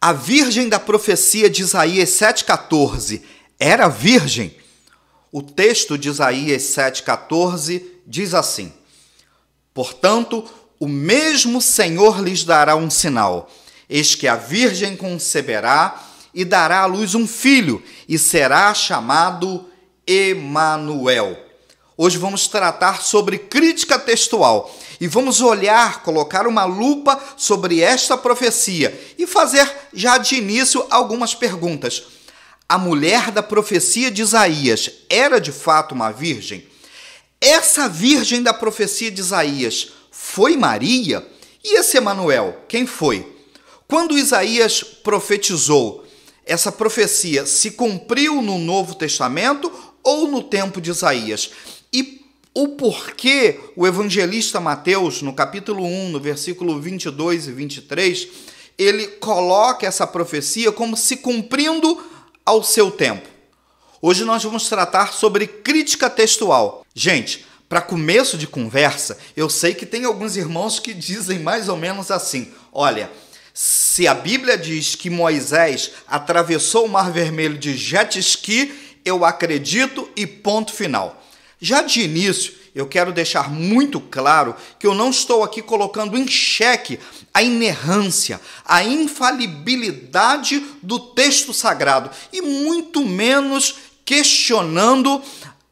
A virgem da profecia de Isaías 7,14 era virgem? O texto de Isaías 7,14 diz assim: portanto, o mesmo Senhor lhes dará um sinal. Eis que a virgem conceberá e dará à luz um filho, e será chamado Emanuel. Hoje vamos tratar sobre crítica textual e vamos olhar, colocar uma lupa sobre esta profecia e fazer já de início algumas perguntas. A mulher da profecia de Isaías era de fato uma virgem? Essa virgem da profecia de Isaías foi Maria? E esse Emanuel, quem foi? Quando Isaías profetizou, essa profecia se cumpriu no Novo Testamento ou no tempo de Isaías? E o porquê o evangelista Mateus, no capítulo 1, no versículo 22 e 23, ele coloca essa profecia como se cumprindo ao seu tempo? Hoje nós vamos tratar sobre crítica textual. Gente, para começo de conversa, eu sei que tem alguns irmãos que dizem mais ou menos assim: olha, se a Bíblia diz que Moisés atravessou o Mar Vermelho de jet ski, eu acredito e ponto final. Já de início, eu quero deixar muito claro que eu não estou aqui colocando em xeque a inerrância, a infalibilidade do texto sagrado e muito menos questionando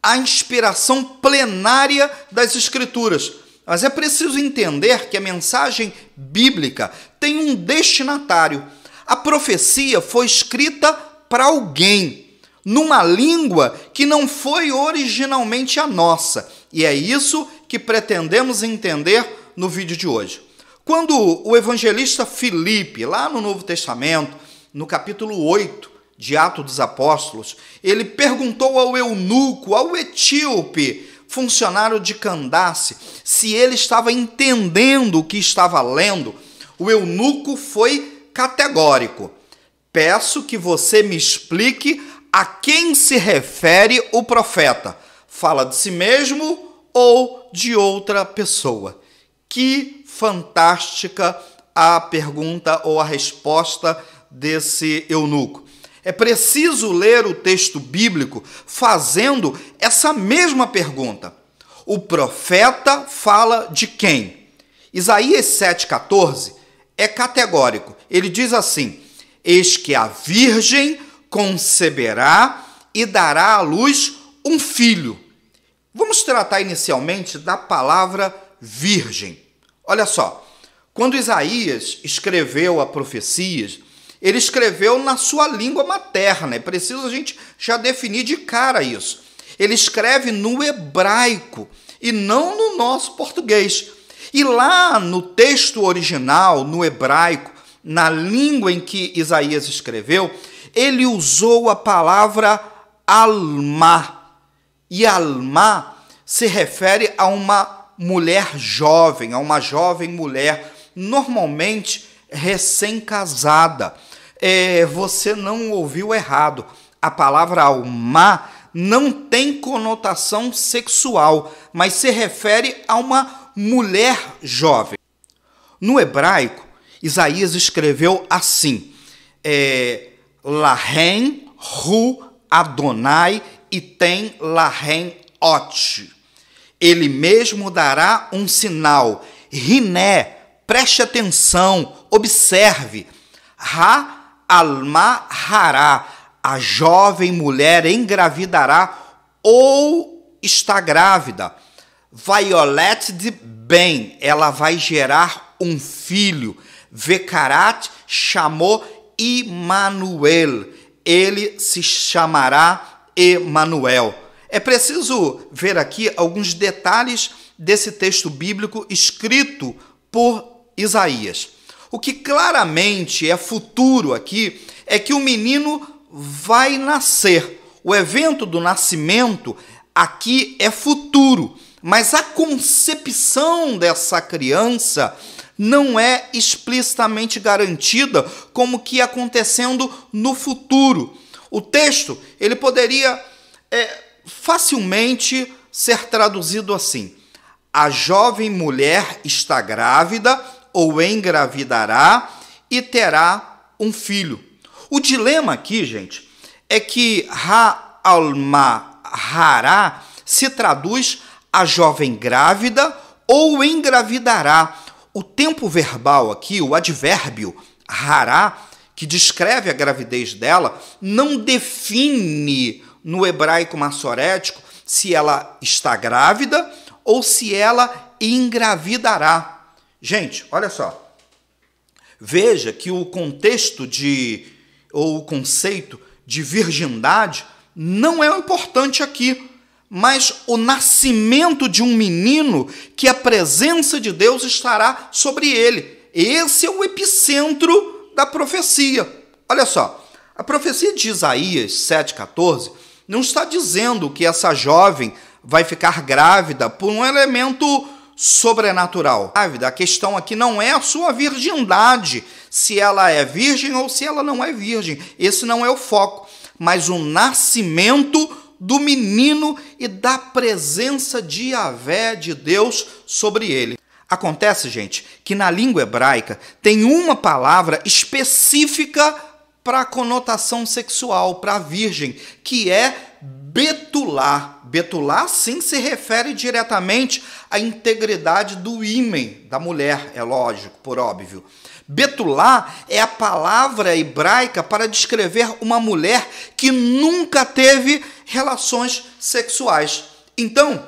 a inspiração plenária das Escrituras. Mas é preciso entender que a mensagem bíblica tem um destinatário. A profecia foi escrita para alguém, numa língua que não foi originalmente a nossa. E é isso que pretendemos entender no vídeo de hoje. Quando o evangelista Filipe, lá no Novo Testamento, no capítulo 8 de Atos dos Apóstolos, ele perguntou ao eunuco, ao etíope, funcionário de Candace, se ele estava entendendo o que estava lendo, o eunuco foi categórico: peço que você me explique a quem se refere o profeta. Fala de si mesmo ou de outra pessoa? Que fantástica a pergunta ou a resposta desse eunuco. É preciso ler o texto bíblico fazendo essa mesma pergunta. O profeta fala de quem? Isaías 7,14 é categórico. Ele diz assim: eis que a virgem conceberá e dará à luz um filho. Vamos tratar inicialmente da palavra virgem. Olha só, quando Isaías escreveu a profecia, ele escreveu na sua língua materna. É preciso a gente já definir de cara isso. Ele escreve no hebraico e não no nosso português. E lá no texto original, no hebraico, na língua em que Isaías escreveu, ele usou a palavra alma. E alma se refere a uma mulher jovem, a uma jovem mulher, normalmente recém-casada. Você não ouviu errado. A palavra alma não tem conotação sexual, mas se refere a uma mulher jovem. No hebraico, Isaías escreveu assim: Lahem hu Adonai item lahem ot. Ele mesmo dará um sinal. Riné, preste atenção, observe. Ra alma hará, a jovem mulher engravidará ou está grávida. Violet de bem, ela vai gerar um filho. Vekarat chamou Imanuel, ele se chamará Emanuel. É preciso ver aqui alguns detalhes desse texto bíblico escrito por Isaías. O que claramente é futuro aqui é que o menino vai nascer. O evento do nascimento aqui é futuro, mas a concepção dessa criança não é explicitamente garantida como que acontecendo no futuro. O texto ele poderia facilmente ser traduzido assim: a jovem mulher está grávida ou engravidará e terá um filho. O dilema aqui, gente, é que Ha'alma Hará se traduz a jovem grávida ou engravidará. O tempo verbal aqui, o advérbio Hará, que descreve a gravidez dela, não define no hebraico massorético se ela está grávida ou se ela engravidará. Gente, olha só. Veja que o contexto ou o conceito de virgindade não é o importante aqui, mas o nascimento de um menino que a presença de Deus estará sobre ele. Esse é o epicentro da profecia. Olha só, a profecia de Isaías 7,14 não está dizendo que essa jovem vai ficar grávida por um elemento sobrenatural. A questão aqui não é a sua virgindade, se ela é virgem ou se ela não é virgem. Esse não é o foco, mas o nascimento do menino e da presença de Yahvé, de Deus, sobre ele. Acontece, gente, que na língua hebraica tem uma palavra específica para a conotação sexual, para a virgem, que é betulá. Betulá, sim, se refere diretamente à integridade do ímen da mulher, é lógico, por óbvio. Betulá é a palavra hebraica para descrever uma mulher que nunca teve relações sexuais. Então,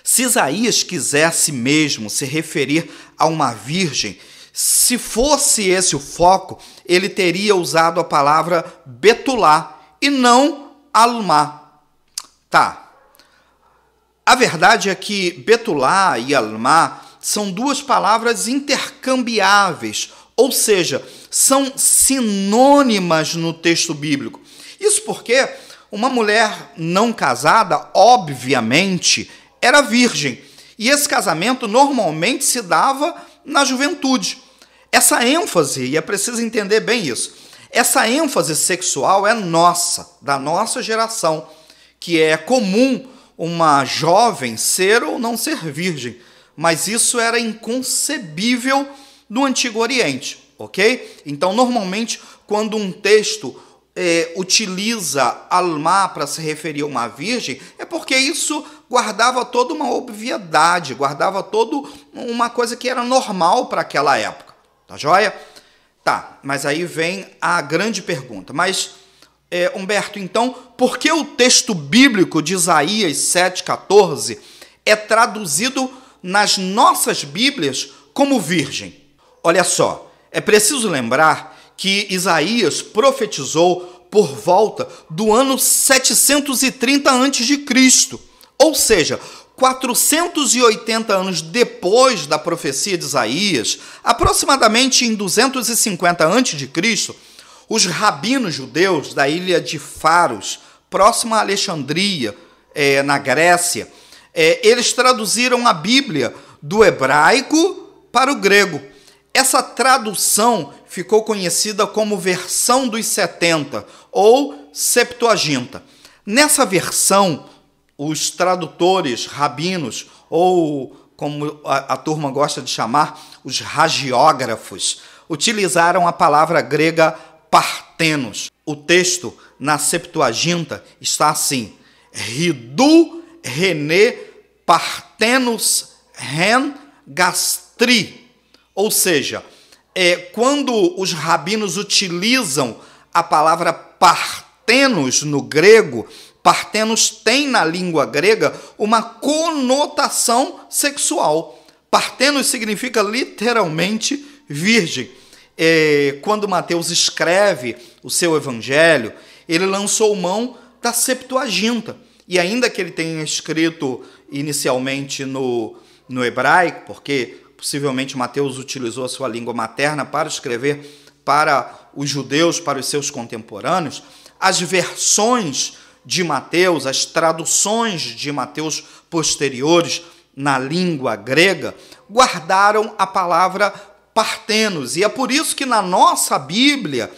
se Isaías quisesse mesmo se referir a uma virgem, se fosse esse o foco, ele teria usado a palavra betulá e não alma. Tá. A verdade é que betulá e alma são duas palavras intercambiáveis, ou seja, são sinônimas no texto bíblico. Isso porque uma mulher não casada, obviamente, era virgem, e esse casamento normalmente se dava na juventude. Essa ênfase, e é preciso entender bem isso, essa ênfase sexual é nossa, da nossa geração, que é comum uma jovem ser ou não ser virgem, mas isso era inconcebível no Antigo Oriente, ok? Então, normalmente, quando um texto utiliza alma para se referir a uma virgem, é porque isso guardava toda uma obviedade, guardava toda uma coisa que era normal para aquela época, tá joia? Tá, mas aí vem a grande pergunta, mas, Humberto, então, por que o texto bíblico de Isaías 7,14 é traduzido nas nossas Bíblias como virgem? Olha só, é preciso lembrar que Isaías profetizou por volta do ano 730 a.C., ou seja, 480 anos depois da profecia de Isaías, aproximadamente em 250 a.C., os rabinos judeus da ilha de Faros, próxima a Alexandria, na Grécia, eles traduziram a Bíblia do hebraico para o grego. Essa tradução ficou conhecida como versão dos 70, ou Septuaginta. Nessa versão, os tradutores rabinos, ou como a turma gosta de chamar, os hagiógrafos, utilizaram a palavra grega partenos. O texto na Septuaginta está assim: Ridu rene partenos ren gastri. Ou seja, quando os rabinos utilizam a palavra partenos no grego, partenos tem na língua grega uma conotação sexual. Partenos significa literalmente virgem. Quando Mateus escreve o seu evangelho, ele lançou mão da Septuaginta. E ainda que ele tenha escrito inicialmente no hebraico, porque possivelmente Mateus utilizou a sua língua materna para escrever para os judeus, para os seus contemporâneos, as versões de Mateus, as traduções de Mateus posteriores na língua grega, guardaram a palavra partenos. E é por isso que na nossa Bíblia,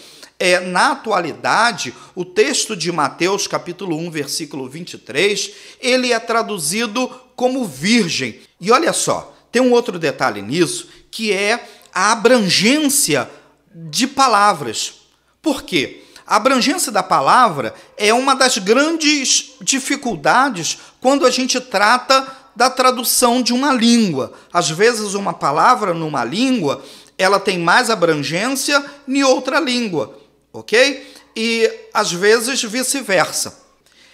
na atualidade, o texto de Mateus, capítulo 1, versículo 23, ele é traduzido como virgem. E olha só, tem um outro detalhe nisso, que é a abrangência de palavras. Por quê? A abrangência da palavra é uma das grandes dificuldades quando a gente trata da tradução de uma língua. Às vezes, uma palavra numa língua, ela tem mais abrangência em outra língua, ok? E, às vezes, vice-versa.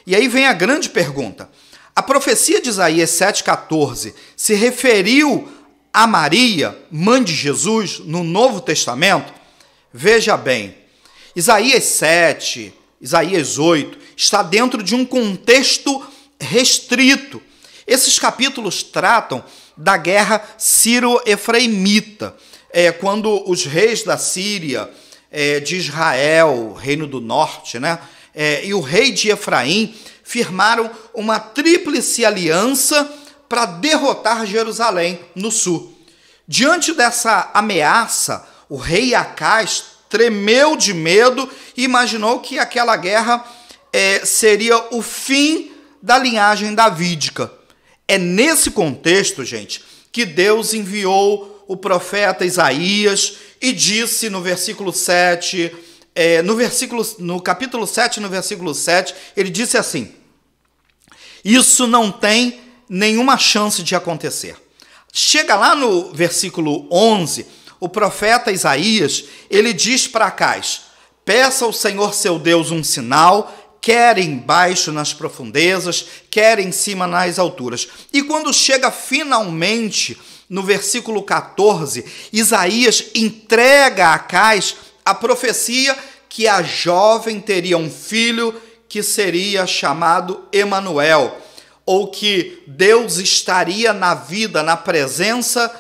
E aí vem a grande pergunta. A profecia de Isaías 7,14 se referiu a Maria, mãe de Jesus, no Novo Testamento? Veja bem, Isaías 7, Isaías 8, está dentro de um contexto restrito. Esses capítulos tratam da guerra sírio-efraimita, quando os reis da Síria, de Israel, reino do norte, né, e o rei de Efraim firmaram uma tríplice aliança para derrotar Jerusalém no sul. Diante dessa ameaça, o rei Acás tremeu de medo e imaginou que aquela guerra seria o fim da linhagem davídica. É nesse contexto, gente, que Deus enviou o profeta Isaías e disse no versículo 7, no capítulo 7, no versículo 7, ele disse assim: isso não tem nenhuma chance de acontecer. Chega lá no versículo 11, o profeta Isaías, ele diz para Acás: peça ao Senhor seu Deus um sinal, quer embaixo nas profundezas, quer em cima nas alturas. E quando chega finalmente no versículo 14, Isaías entrega a Acás a profecia que a jovem teria um filho que seria chamado Emanuel, ou que Deus estaria na vida, na presença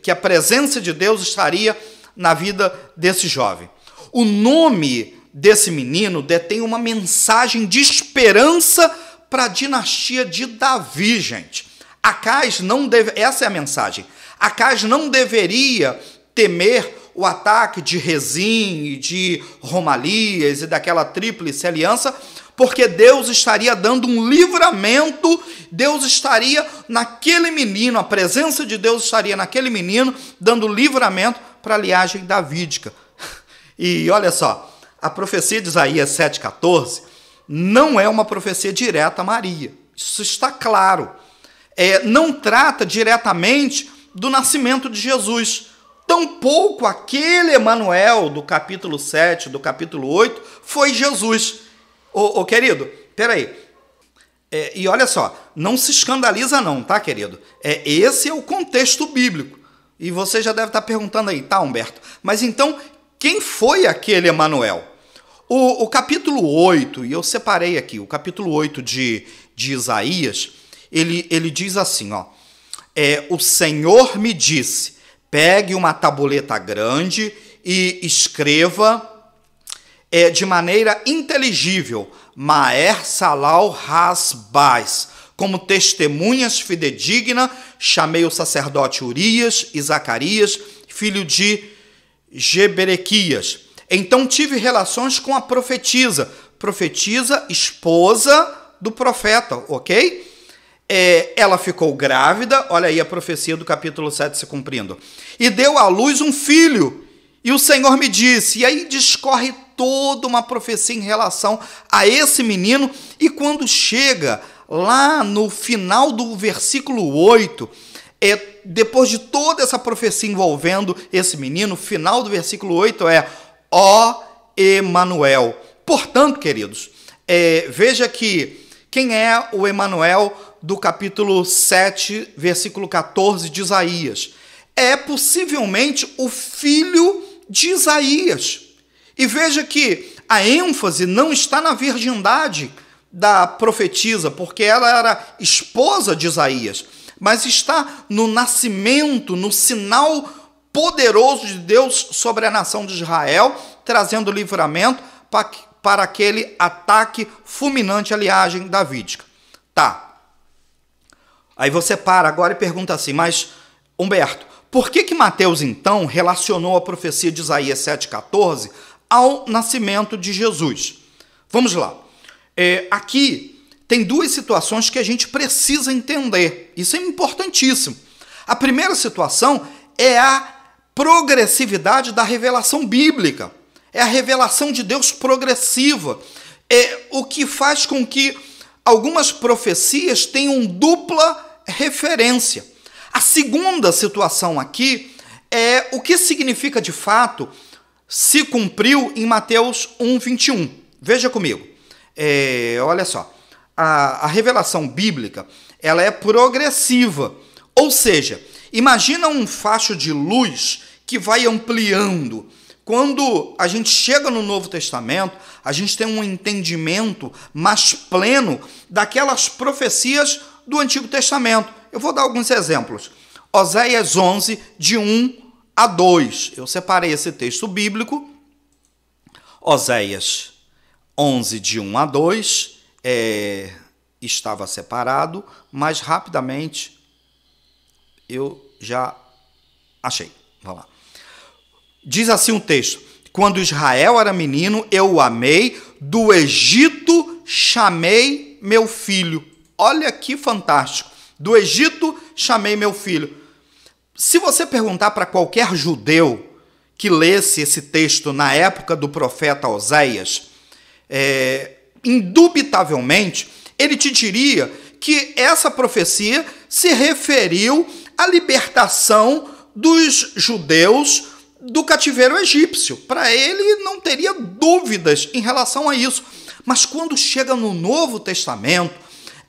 que a presença de Deus estaria na vida desse jovem. O nome desse menino detém uma mensagem de esperança para a dinastia de Davi, gente. Acás não deve, essa é a mensagem. Acás não deveria temer o ataque de Rezim e de Romalias e daquela tríplice aliança, porque Deus estaria dando um livramento, Deus estaria naquele menino, a presença de Deus estaria naquele menino, dando livramento para a linhagem davídica. E olha só, a profecia de Isaías 7,14 não é uma profecia direta a Maria, isso está claro. Não trata diretamente do nascimento de Jesus. Tampouco aquele Emanuel do capítulo 7, do capítulo 8, foi Jesus. Querido, peraí. E olha só, não se escandaliza não, tá, querido? Esse é o contexto bíblico. E você já deve estar perguntando aí, tá, Humberto? Mas então, quem foi aquele Emanuel? O capítulo 8, e eu separei aqui, o capítulo 8 de Isaías, ele diz assim, ó, o Senhor me disse, pegue uma tabuleta grande e escreva de maneira inteligível, Maer Salal Hasbaz, como testemunhas fidedigna, chamei o sacerdote Urias e Zacarias, filho de Geberequias. Então tive relações com a profetisa, esposa do profeta, ok? Ela ficou grávida, olha aí a profecia do capítulo 7 se cumprindo, e deu à luz um filho, e o Senhor me disse, e aí discorre toda uma profecia em relação a esse menino, e quando chega lá no final do versículo 8, depois de toda essa profecia envolvendo esse menino, o final do versículo 8 ó Emanuel. Portanto, queridos, veja que quem é o Emanuel do capítulo 7, versículo 14 de Isaías? É possivelmente o filho de Isaías. E veja que a ênfase não está na virgindade da profetisa, porque ela era esposa de Isaías, mas está no nascimento, no sinal poderoso de Deus sobre a nação de Israel, trazendo livramento para aquele ataque fulminante à linhagem davídica. Tá. Aí você para agora e pergunta assim, mas, Humberto, por que Mateus, então, relacionou a profecia de Isaías 7,14 ao nascimento de Jesus? Vamos lá. Aqui tem duas situações que a gente precisa entender. Isso é importantíssimo. A primeira situação é a progressividade da revelação bíblica. É a revelação de Deus progressiva. É o que faz com que algumas profecias tenham dupla referência. A segunda situação aqui é o que significa de fato se cumpriu em Mateus 1:21. Veja comigo. Olha só. A revelação bíblica, ela é progressiva. Ou seja, imagina um facho de luz que vai ampliando. Quando a gente chega no Novo Testamento, a gente tem um entendimento mais pleno daquelas profecias do Antigo Testamento. Eu vou dar alguns exemplos. Oséias 11, de 1 a 2. Eu separei esse texto bíblico. Oséias 11, de 1 a 2, estava separado, mas rapidamente eu já achei. Vamos lá. Diz assim o texto: quando Israel era menino, eu o amei, do Egito chamei meu filho. Olha que fantástico. Do Egito chamei meu filho. Se você perguntar para qualquer judeu que lesse esse texto na época do profeta Oséias, indubitavelmente, ele te diria que essa profecia se referiu à libertação dos judeus do cativeiro egípcio. Para ele não teria dúvidas em relação a isso. Mas quando chega no Novo Testamento,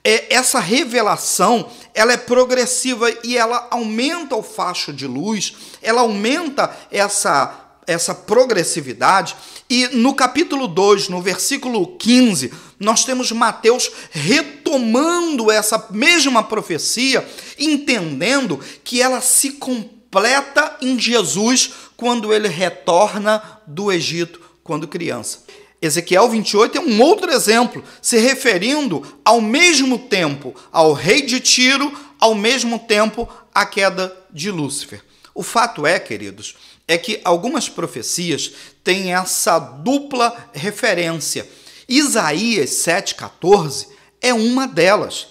essa revelação ela é progressiva e ela aumenta o facho de luz, ela aumenta essa progressividade. E no capítulo 2, no versículo 15, nós temos Mateus retomando essa mesma profecia, entendendo que ela se completa em Jesus quando ele retorna do Egito quando criança. Ezequiel 28 é um outro exemplo, se referindo ao mesmo tempo ao rei de Tiro, ao mesmo tempo à queda de Lúcifer. O fato é, queridos, é que algumas profecias têm essa dupla referência. Isaías 7,14 é uma delas.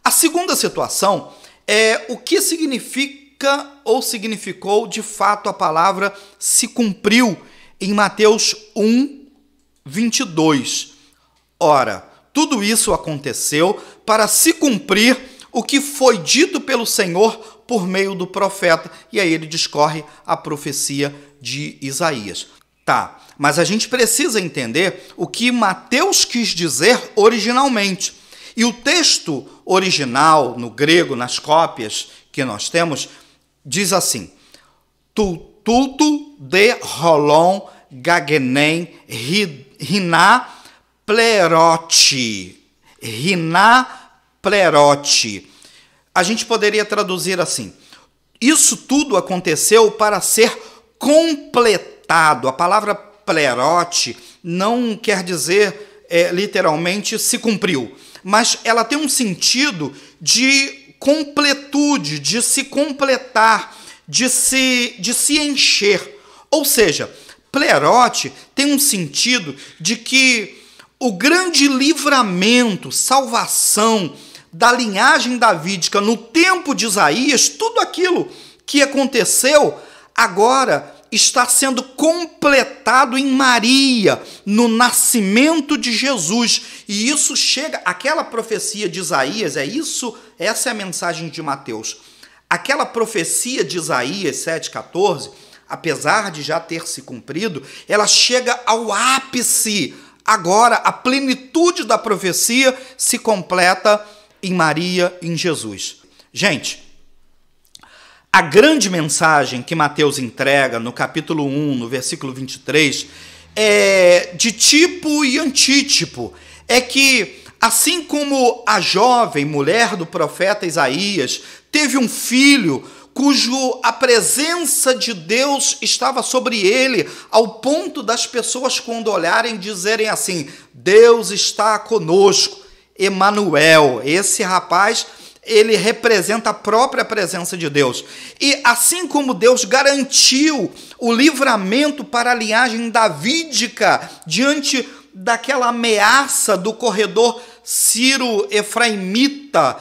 A segunda situação é o que significa ou significou de fato a palavra se cumpriu em Mateus 1:22. Ora, tudo isso aconteceu para se cumprir o que foi dito pelo Senhor por meio do profeta. E aí ele discorre a profecia de Isaías. Tá, mas a gente precisa entender o que Mateus quis dizer originalmente. E o texto original, no grego, nas cópias que nós temos, diz assim: Tultu de rolon gagenem riná plerote. Riná plerote. A gente poderia traduzir assim: isso tudo aconteceu para ser completado. A palavra plerote não quer dizer literalmente se cumpriu, mas ela tem um sentido de completude, de se completar, de se encher. Ou seja, plerote tem um sentido de que o grande livramento, salvação da linhagem davídica no tempo de Isaías, tudo aquilo que aconteceu agora está sendo completado em Maria, no nascimento de Jesus. E isso chega, aquela profecia de Isaías, essa é a mensagem de Mateus. Aquela profecia de Isaías 7,14, apesar de já ter se cumprido, ela chega ao ápice. Agora, a plenitude da profecia se completa em Maria, em Jesus. Gente, a grande mensagem que Mateus entrega no capítulo 1, no versículo 23, é de tipo e antítipo. É que, assim como a jovem mulher do profeta Isaías teve um filho cujo a presença de Deus estava sobre ele, ao ponto das pessoas, quando olharem, dizerem assim: Deus está conosco, Emanuel. Esse rapaz, ele representa a própria presença de Deus. E assim como Deus garantiu o livramento para a linhagem davídica diante daquela ameaça do corredor Sírio-Efraimita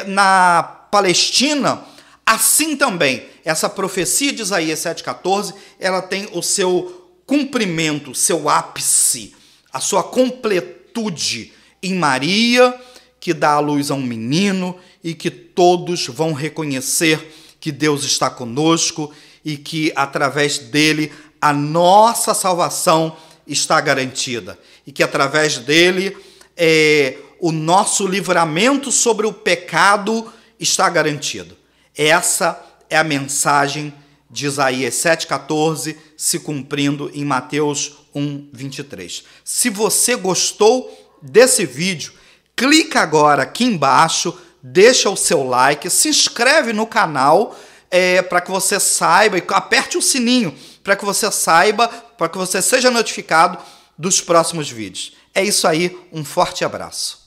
na Palestina, assim também essa profecia de Isaías 7,14, ela tem o seu cumprimento, seu ápice, a sua completude em Maria, que dá à luz a um menino e que todos vão reconhecer que Deus está conosco e que através dele a nossa salvação está garantida e que através dele o nosso livramento sobre o pecado está garantido. Essa é a mensagem de Isaías 7,14 se cumprindo em Mateus 1,23. Se você gostou desse vídeo, clica agora aqui embaixo, deixa o seu like, se inscreve no canal para que você saiba, e aperte o sininho para que você saiba, para que você seja notificado dos próximos vídeos. É isso aí, um forte abraço.